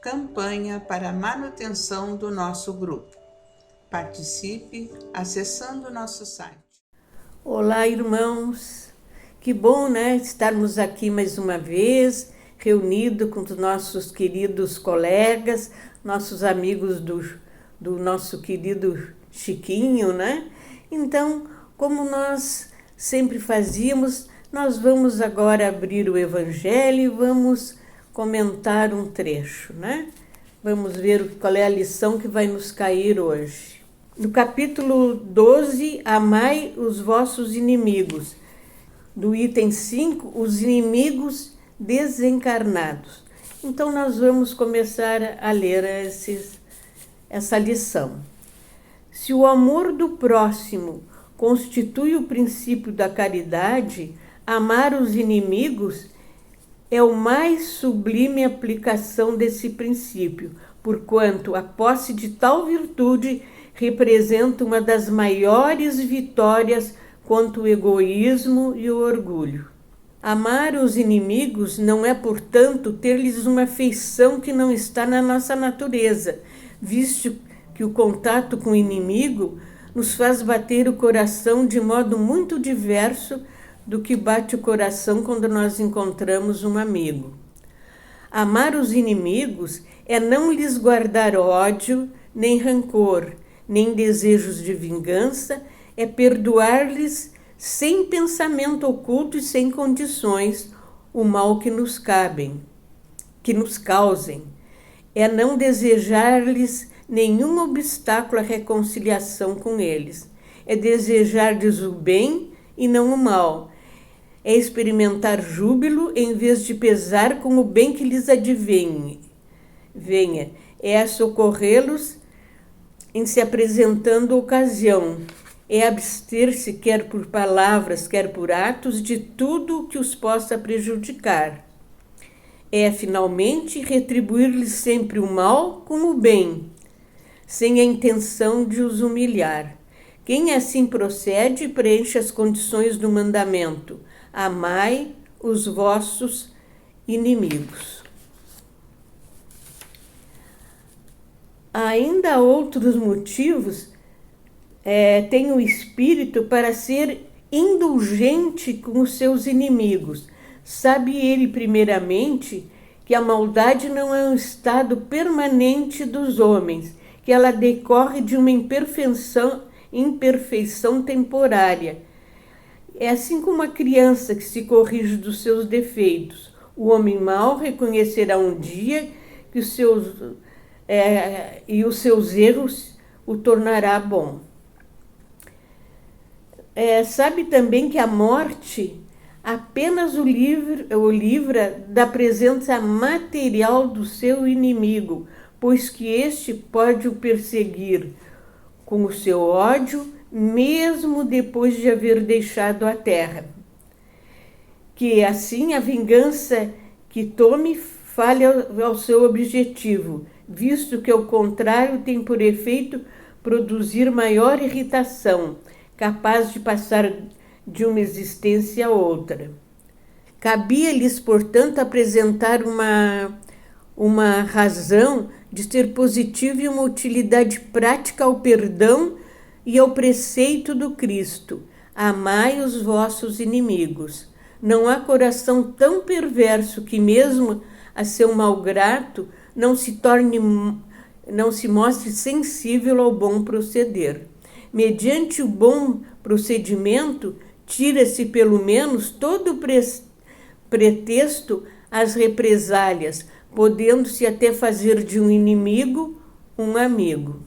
Campanha para a manutenção do nosso grupo. Participe acessando o nosso site. Olá, irmãos! Que bom, né, estarmos aqui mais uma vez, reunidos com os nossos queridos colegas, nossos amigos do nosso querido Chiquinho, né? Então, como nós sempre fazíamos, nós vamos agora abrir o Evangelho e vamos comentar um trecho, né? Vamos ver qual é a lição que vai nos cair hoje. No capítulo 12, amai os vossos inimigos. Do item 5, os inimigos desencarnados. Então, nós vamos começar a ler essa lição. Se o amor do próximo constitui o princípio da caridade, amar os inimigos é a mais sublime aplicação desse princípio, porquanto a posse de tal virtude representa uma das maiores vitórias contra o egoísmo e o orgulho. Amar os inimigos não é, portanto, ter-lhes uma afeição que não está na nossa natureza, visto que o contato com o inimigo nos faz bater o coração de modo muito diverso do que bate o coração quando nós encontramos um amigo. Amar os inimigos é não lhes guardar ódio, nem rancor, nem desejos de vingança, é perdoar-lhes sem pensamento oculto e sem condições o mal que nos causem. É não desejar-lhes nenhum obstáculo à reconciliação com eles. É desejar-lhes o bem e não o mal. É experimentar júbilo em vez de pesar com o bem que lhes venha. É socorrê-los em se apresentando ocasião. É abster-se, quer por palavras, quer por atos, de tudo que os possa prejudicar. É, finalmente, retribuir-lhes sempre o mal com o bem, sem a intenção de os humilhar. Quem assim procede preenche as condições do mandamento: amai os vossos inimigos. Há ainda outros motivos tem o espírito para ser indulgente com os seus inimigos. Sabe ele, primeiramente, que a maldade não é um estado permanente dos homens, que ela decorre de uma imperfeição temporária. É assim como a criança que se corrige dos seus defeitos. O homem mau reconhecerá um dia que os seus erros o tornará bom. Sabe também que a morte apenas o livra da presença material do seu inimigo, pois que este pode o perseguir com o seu ódio, mesmo depois de haver deixado a terra. Que assim a vingança que tome fale ao seu objetivo, visto que ao contrário tem por efeito produzir maior irritação, capaz de passar de uma existência a outra. Cabia-lhes, portanto, apresentar uma razão de ser positiva e uma utilidade prática ao perdão e ao preceito do Cristo: amai os vossos inimigos. Não há coração tão perverso que, mesmo a seu malgrato, não se mostre sensível ao bom proceder. Mediante o bom procedimento, tira-se pelo menos todo o pretexto às represálias, podendo-se até fazer de um inimigo um amigo,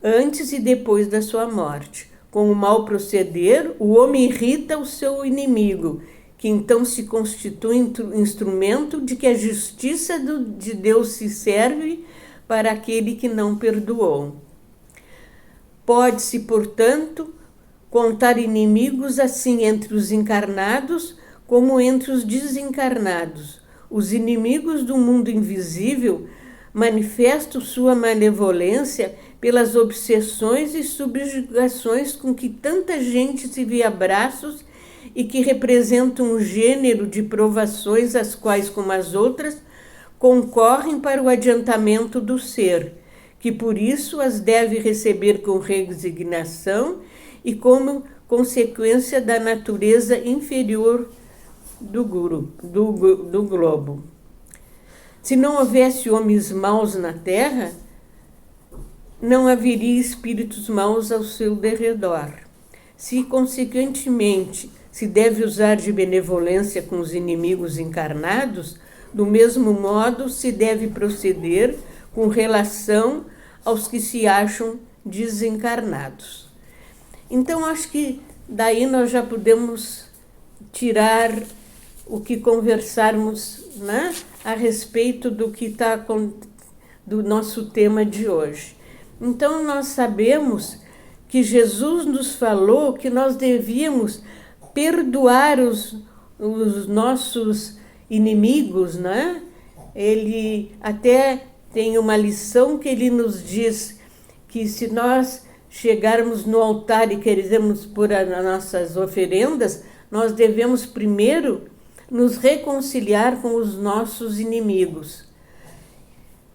antes e depois da sua morte. Com o mau proceder, o homem irrita o seu inimigo, que então se constitui instrumento de que a justiça de Deus se serve para aquele que não perdoou. Pode-se, portanto, contar inimigos assim entre os encarnados como entre os desencarnados. Os inimigos do mundo invisível manifestam sua malevolência pelas obsessões e subjugações com que tanta gente se vê a braços e que representam um gênero de provações, as quais, como as outras, concorrem para o adiantamento do ser, que por isso as deve receber com resignação e como consequência da natureza inferior do globo. Se não houvesse homens maus na terra, não haveria espíritos maus ao seu derredor. Se, consequentemente, se deve usar de benevolência com os inimigos encarnados, do mesmo modo se deve proceder com relação aos que se acham desencarnados. Então, acho que daí nós já podemos tirar o que conversarmos, né, a respeito do que está do nosso tema de hoje. Então, nós sabemos que Jesus nos falou que nós devíamos perdoar os nossos inimigos, né? Ele até tem uma lição que ele nos diz que se nós chegarmos no altar e queremos pôr as nossas oferendas, nós devemos primeiro nos reconciliar com os nossos inimigos.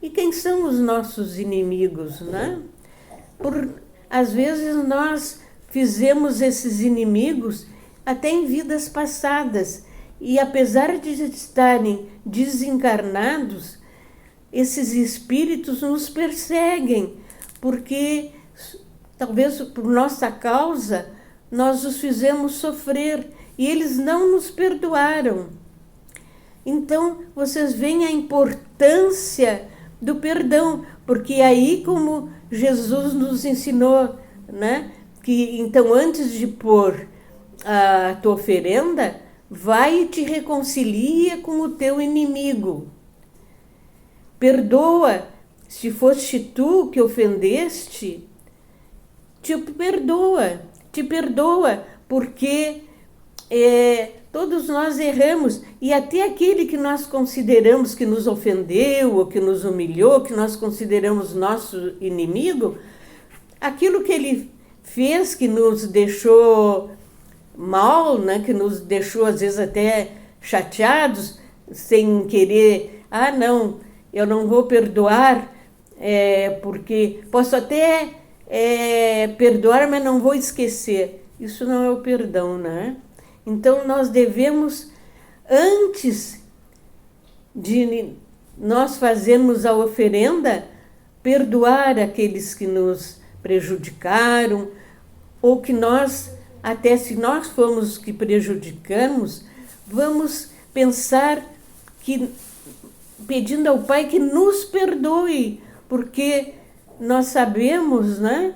E quem são os nossos inimigos, né? Às vezes nós fizemos esses inimigos até em vidas passadas, e apesar de estarem desencarnados, esses espíritos nos perseguem, porque talvez por nossa causa nós os fizemos sofrer e eles não nos perdoaram. Então vocês veem a importância do perdão, porque aí, como Jesus nos ensinou, né, que então antes de pôr a tua oferenda, vai e te reconcilia com o teu inimigo. Perdoa, se foste tu que ofendeste, te perdoa, porque todos nós erramos, e até aquele que nós consideramos que nos ofendeu ou que nos humilhou, que nós consideramos nosso inimigo, aquilo que ele fez que nos deixou mal, né, que nos deixou às vezes até chateados, sem querer, não, eu não vou perdoar, porque posso até perdoar, mas não vou esquecer. Isso não é o perdão, né? Então nós devemos, antes de nós fazermos a oferenda, perdoar aqueles que nos prejudicaram, ou que nós, até se nós fomos os que prejudicamos, vamos pensar que, pedindo ao Pai que nos perdoe, porque nós sabemos, né,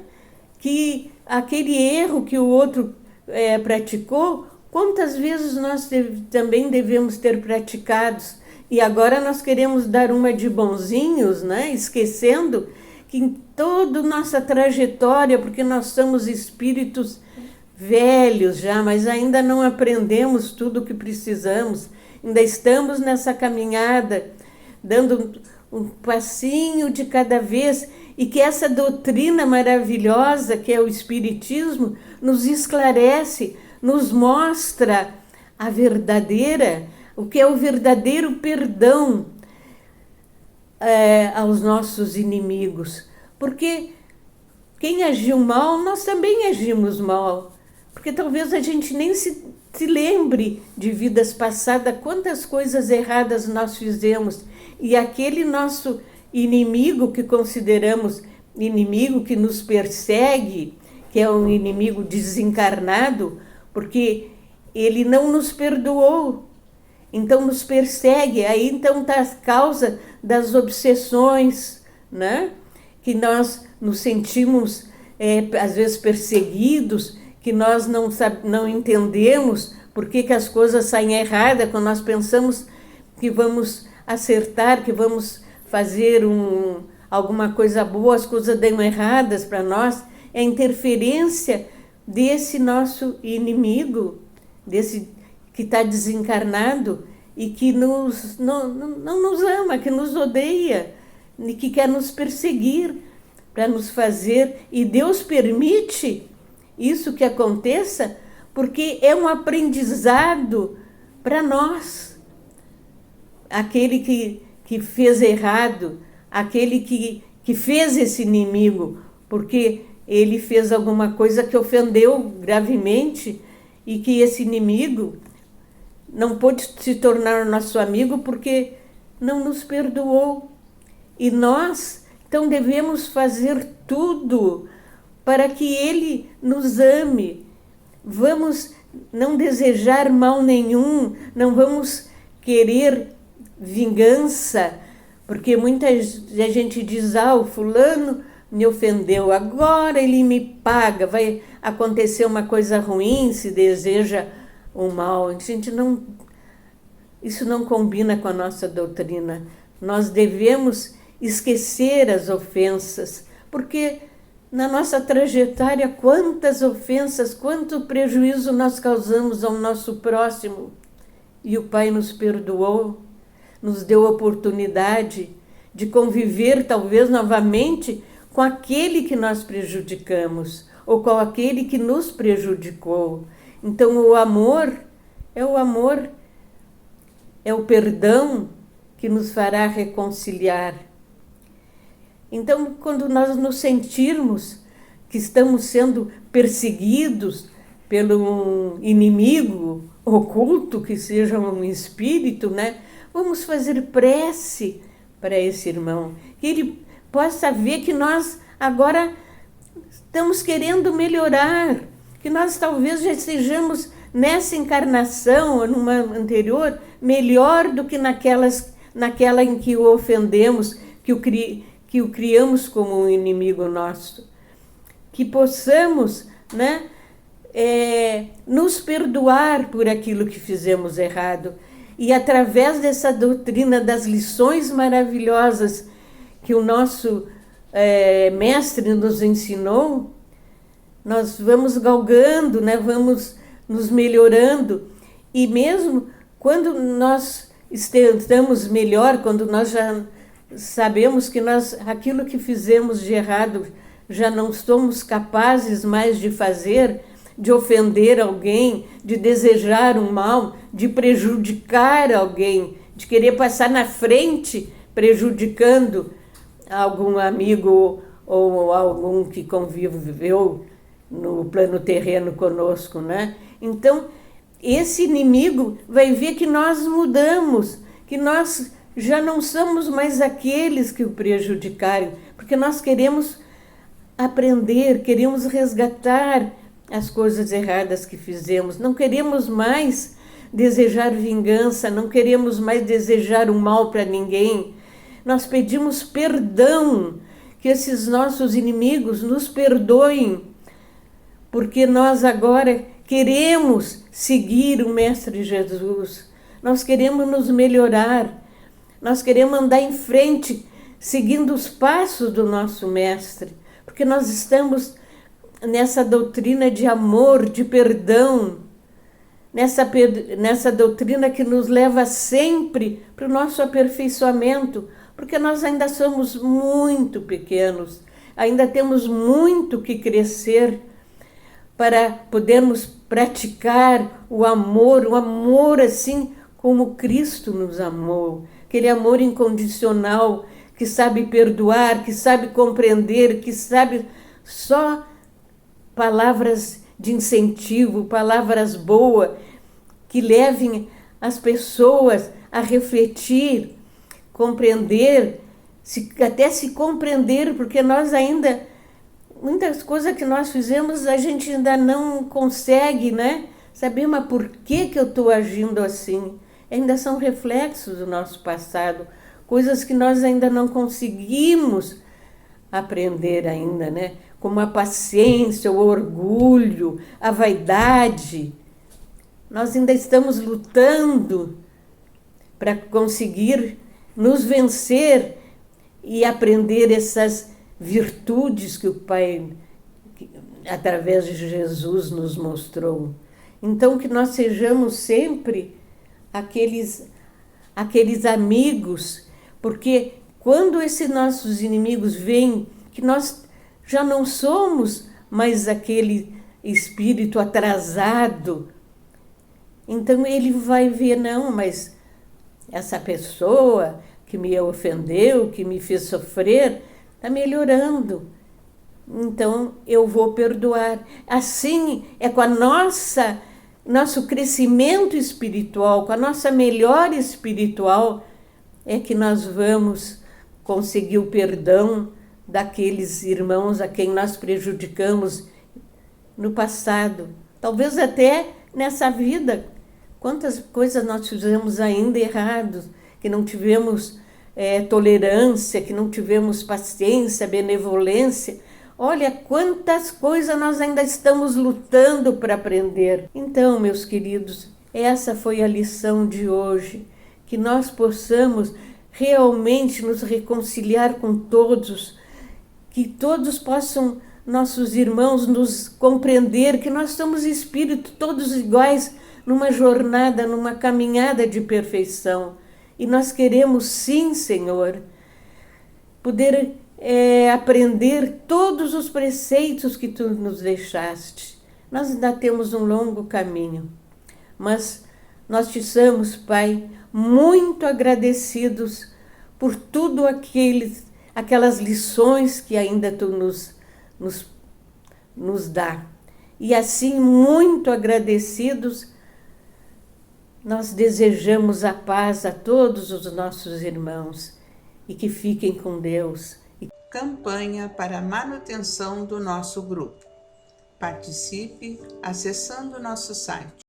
que aquele erro que o outro praticou, quantas vezes nós também devemos ter praticados, e agora nós queremos dar uma de bonzinhos, né, esquecendo que em toda nossa trajetória, porque nós somos espíritos velhos já, mas ainda não aprendemos tudo o que precisamos, ainda estamos nessa caminhada, dando um passinho de cada vez, e que essa doutrina maravilhosa que é o Espiritismo nos esclarece, nos mostra o que é o verdadeiro perdão aos nossos inimigos. Porque quem agiu mal, nós também agimos mal. Porque talvez a gente nem se lembre de vidas passadas, quantas coisas erradas nós fizemos. E aquele nosso inimigo que consideramos inimigo, que nos persegue, que é um inimigo desencarnado, porque ele não nos perdoou, então nos persegue. Aí então está a causa das obsessões, né? Que nós nos sentimos às vezes perseguidos, que nós não entendemos por que as coisas saem erradas, quando nós pensamos que vamos acertar, que vamos fazer alguma coisa boa, as coisas dão erradas para nós. É a interferência desse nosso inimigo, desse que está desencarnado e que não nos ama, que nos odeia e que quer nos perseguir para nos fazer. E Deus permite isso que aconteça porque é um aprendizado para nós. Aquele que que fez errado, aquele que fez esse inimigo, porque ele fez alguma coisa que ofendeu gravemente e que esse inimigo não pôde se tornar nosso amigo porque não nos perdoou. E nós, então, devemos fazer tudo para que ele nos ame. Vamos não desejar mal nenhum, não vamos querer vingança, porque muita gente diz, o fulano me ofendeu, agora ele me paga, vai acontecer uma coisa ruim se deseja o mal. Isso não combina com a nossa doutrina. Nós devemos esquecer as ofensas, porque na nossa trajetória, quantas ofensas, quanto prejuízo nós causamos ao nosso próximo. E o Pai nos perdoou, nos deu a oportunidade de conviver, talvez novamente, com aquele que nós prejudicamos, ou com aquele que nos prejudicou. Então, o amor, é o perdão que nos fará reconciliar. Então, quando nós nos sentirmos que estamos sendo perseguidos pelo inimigo oculto, que seja um espírito, né? Vamos fazer prece para esse irmão, que ele possa ver que nós agora estamos querendo melhorar, que nós talvez já estejamos nessa encarnação ou numa anterior melhor do que naquela em que o ofendemos, que o criamos como um inimigo nosso. Que possamos, né, nos perdoar por aquilo que fizemos errado. E através dessa doutrina das lições maravilhosas que o nosso mestre nos ensinou, nós vamos galgando, né, vamos nos melhorando. E mesmo quando nós estamos melhor, quando nós já sabemos que aquilo que fizemos de errado já não somos capazes mais de fazer, de ofender alguém, de desejar um mal, de prejudicar alguém, de querer passar na frente prejudicando algum amigo ou algum que conviveu no plano terreno conosco, né? Então, esse inimigo vai ver que nós mudamos, que nós já não somos mais aqueles que o prejudicaram, porque nós queremos aprender, queremos resgatar as coisas erradas que fizemos, não queremos mais desejar vingança, não queremos mais desejar o mal para ninguém. Nós pedimos perdão, que esses nossos inimigos nos perdoem, porque nós agora queremos seguir o Mestre Jesus, nós queremos nos melhorar, nós queremos andar em frente, seguindo os passos do nosso Mestre, porque nós estamos nessa doutrina de amor, de perdão, nessa doutrina que nos leva sempre para o nosso aperfeiçoamento, porque nós ainda somos muito pequenos, ainda temos muito que crescer para podermos praticar o amor assim como Cristo nos amou, aquele amor incondicional, que sabe perdoar, que sabe compreender, que sabe só palavras de incentivo, palavras boas, que levem as pessoas a refletir, compreender, até se compreender, porque nós ainda, muitas coisas que nós fizemos, a gente ainda não consegue, né, saber, mas por que eu estou agindo assim? Ainda são reflexos do nosso passado, coisas que nós ainda não conseguimos aprender ainda, né? Como a paciência, o orgulho, a vaidade. Nós ainda estamos lutando para conseguir nos vencer e aprender essas virtudes que o Pai, através de Jesus, nos mostrou. Então, que nós sejamos sempre aqueles amigos, porque quando esses nossos inimigos veem que nós já não somos mais aquele espírito atrasado, então ele vai ver, não, mas essa pessoa que me ofendeu, que me fez sofrer, está melhorando. Então eu vou perdoar. Assim é com a nosso crescimento espiritual, com a nossa melhora espiritual, é que nós vamos conseguir o perdão daqueles irmãos a quem nós prejudicamos no passado. Talvez até nessa vida. Quantas coisas nós fizemos ainda errados, que não tivemos tolerância, que não tivemos paciência, benevolência. Olha quantas coisas nós ainda estamos lutando para aprender. Então, meus queridos, essa foi a lição de hoje, que nós possamos realmente nos reconciliar com todos, que todos possam, nossos irmãos, nos compreender que nós somos espíritos todos iguais numa jornada, numa caminhada de perfeição. E nós queremos sim, Senhor, poder aprender todos os preceitos que Tu nos deixaste. Nós ainda temos um longo caminho, mas nós te somos, Pai, muito agradecidos por tudo aquelas lições que ainda Tu nos dá. E assim, muito agradecidos, nós desejamos a paz a todos os nossos irmãos e que fiquem com Deus. Campanha para a manutenção do nosso grupo. Participe acessando nosso site